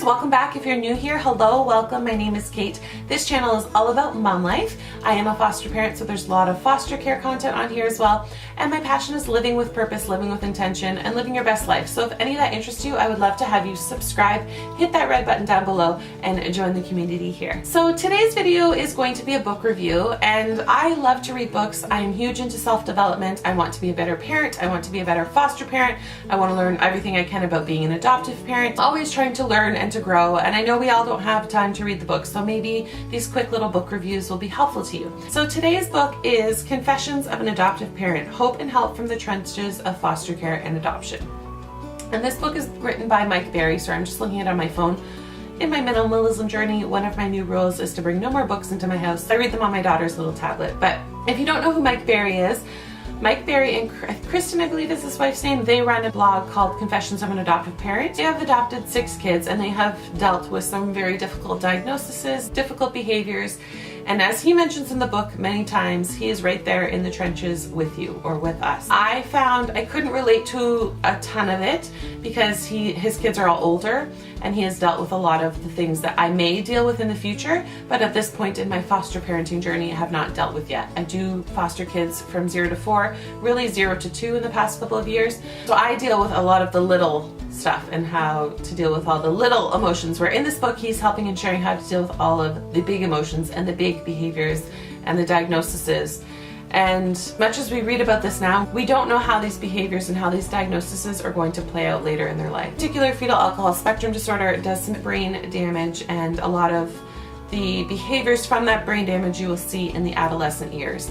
friends, welcome back. If you're new here, hello, welcome. My name is Kait. This channel is all about mom life. I am a foster parent, so there's a lot of foster care content on here as well. And my passion is living with purpose, living with intention, and living your best life. So if any of that interests you, I would love to have you subscribe, hit that red button down below, and join the community here. So today's video is going to be a book review, and I love to read books. I am huge into self-development. I want to be a better parent. I want to be a better foster parent. I want to learn everything I can about being an adoptive parent. Always trying to learn and to grow, and I know we all don't have time to read the book, so maybe these quick little book reviews will be helpful to you. So today's book is Confessions of an Adoptive Parent, Hope and Help from the Trenches of Foster Care and Adoption. And this book is written by Mike Berry. Sorry, I'm just looking at it on my phone. In my minimalism journey, one of my new rules is to bring no more books into my house. I read them on my daughter's little tablet. But if you don't know who Mike Berry is, Mike Berry and Kristen, I believe is his wife's name, they run a blog called Confessions of an Adoptive Parent. They have adopted 6 kids, and they have dealt with some very difficult diagnoses, difficult behaviors, and as he mentions in the book many times, he is right there in the trenches with you or with us. I found I couldn't relate to a ton of it because his kids are all older, and he has dealt with a lot of the things that I may deal with in the future, but at this point in my foster parenting journey I have not dealt with yet. I do foster kids from 0 to 4, really 0 to 2 in the past couple of years. So I deal with a lot of the little stuff and how to deal with all the little emotions, where in this book he's helping and sharing how to deal with all of the big emotions and the big behaviors and the diagnoses. And much as we read about this now, we don't know how these behaviors and how these diagnoses are going to play out later in their life. Particular fetal alcohol spectrum disorder does some brain damage, and a lot of the behaviors from that brain damage you will see in the adolescent years.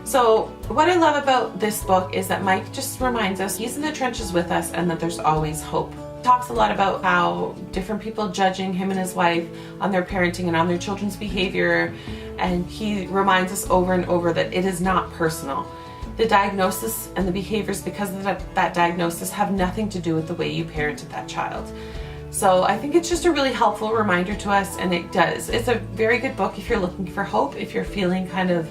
So what I love about this book is that Mike just reminds us he's in the trenches with us and that there's always hope. He talks a lot about how different people judging him and his wife on their parenting and on their children's behavior, and he reminds us over and over that it is not personal. The diagnosis and the behaviors because of that diagnosis have nothing to do with the way you parented that child. So I think it's just a really helpful reminder to us, and it does. It's a very good book if you're looking for hope, if you're feeling kind of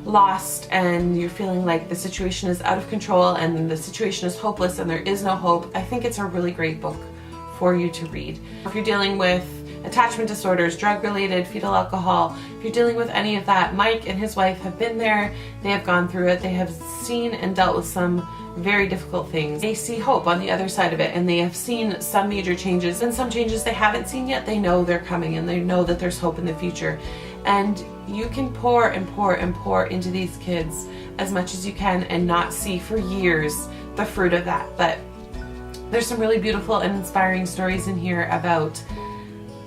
lost and you're feeling like the situation is out of control and the situation is hopeless and there is no hope. I think it's a really great book for you to read. If you're dealing with attachment disorders, drug-related, fetal alcohol, if you're dealing with any of that, Mike and his wife have been there. They have gone through it. They have seen and dealt with some very difficult things. They see hope on the other side of it, and they have seen some major changes, and some changes they haven't seen yet. They know they're coming, and they know that there's hope in the future. And you can pour and pour and pour into these kids as much as you can and not see for years the fruit of that. But there's some really beautiful and inspiring stories in here about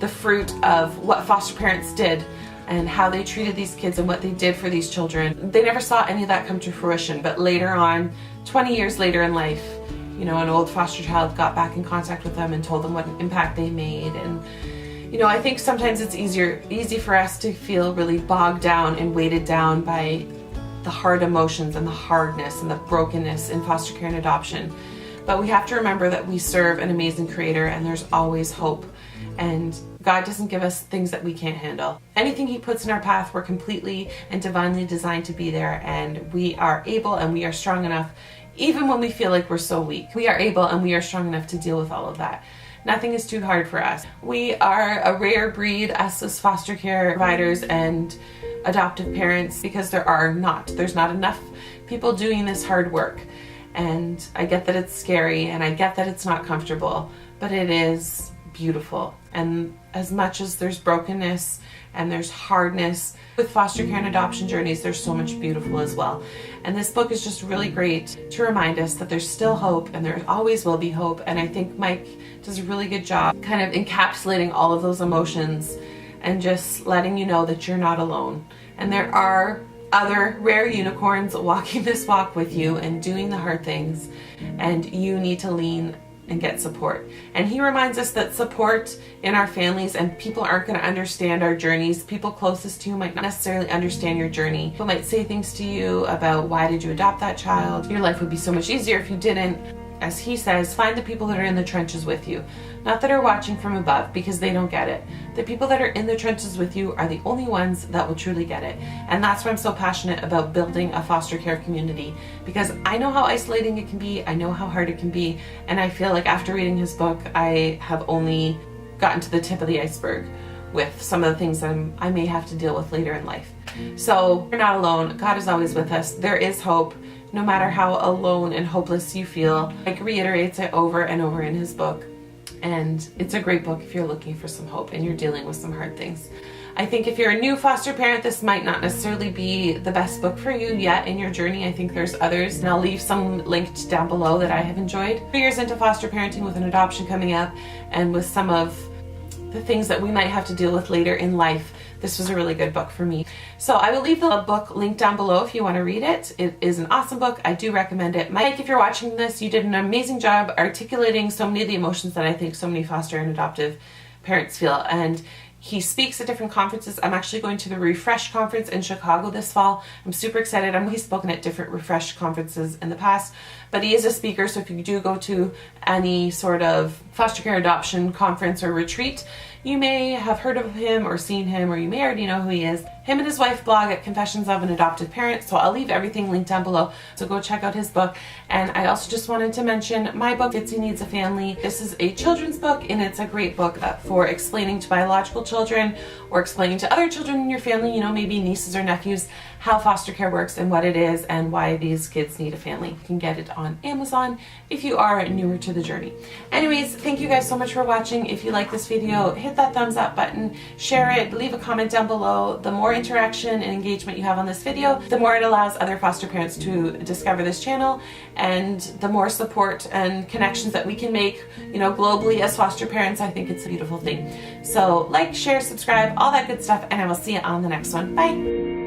the fruit of what foster parents did and how they treated these kids and what they did for these children. They never saw any of that come to fruition, but later on, 20 years later in life, you know, an old foster child got back in contact with them and told them what an impact they made. And you know, I think sometimes it's easy for us to feel really bogged down and weighted down by the hard emotions and the hardness and the brokenness in foster care and adoption. But we have to remember that we serve an amazing creator, and there's always hope. And God doesn't give us things that we can't handle. Anything he puts in our path, we're completely and divinely designed to be there, and we are able and we are strong enough, even when we feel like we're so weak. We are able and we are strong enough to deal with all of that. Nothing is too hard for us. We are a rare breed, us as foster care providers and adoptive parents, because there's not enough people doing this hard work. And I get that it's scary, and I get that it's not comfortable, but it is beautiful. And as much as there's brokenness and there's hardness with foster care and adoption journeys, there's so much beautiful as well. And this book is just really great to remind us that there's still hope, and there always will be hope. And I think Mike does a really good job kind of encapsulating all of those emotions and just letting you know that you're not alone. And there are other rare unicorns walking this walk with you and doing the hard things, and you need to lean and get support. And he reminds us that support in our families, and people aren't going to understand our journeys. People closest to you might not necessarily understand your journey. People might say things to you about, why did you adopt that child? Your life would be so much easier if you didn't. As he says, find the people that are in the trenches with you, not that are watching from above, because they don't get it. The people that are in the trenches with you are the only ones that will truly get it. And that's why I'm so passionate about building a foster care community, because I know how isolating it can be, I know how hard it can be, and I feel like after reading his book, I have only gotten to the tip of the iceberg with some of the things that I may have to deal with later in life. So you're not alone. God is always with us. There is hope, no matter how alone and hopeless you feel. Like reiterates it over and over in his book. And it's a great book if you're looking for some hope and you're dealing with some hard things. I think if you're a new foster parent, this might not necessarily be the best book for you yet in your journey. I think there's others, and I'll leave some linked down below that I have enjoyed. 3 years into foster parenting with an adoption coming up and with some of the things that we might have to deal with later in life, this was a really good book for me. So I will leave the book linked down below if you want to read it. It is an awesome book. I do recommend it. Mike, if you're watching this, you did an amazing job articulating so many of the emotions that I think so many foster and adoptive parents feel. And he speaks at different conferences. I'm actually going to the Refresh conference in Chicago this fall. I'm super excited. He's spoken at different Refresh conferences in the past, but he is a speaker. So if you do go to any sort of foster care adoption conference or retreat, you may have heard of him or seen him, or you may already know who he is. Him and his wife blog at Confessions of an Adoptive Parent. So I'll leave everything linked down below. So go check out his book. And I also just wanted to mention my book, Fitzy Needs a Family. This is a children's book, and it's a great book for explaining to biological children or explaining to other children in your family, you know, maybe nieces or nephews, how foster care works and what it is and why these kids need a family. You can get it on Amazon if you are newer to the journey. Anyways, thank you guys so much for watching. If you like this video, hit that thumbs up button, share it, leave a comment down below. The more interaction and engagement you have on this video, the more it allows other foster parents to discover this channel, and the more support and connections that we can make, you know, globally as foster parents. I think it's a beautiful thing. So like, share, subscribe, all that good stuff, and I will see you on the next one. Bye.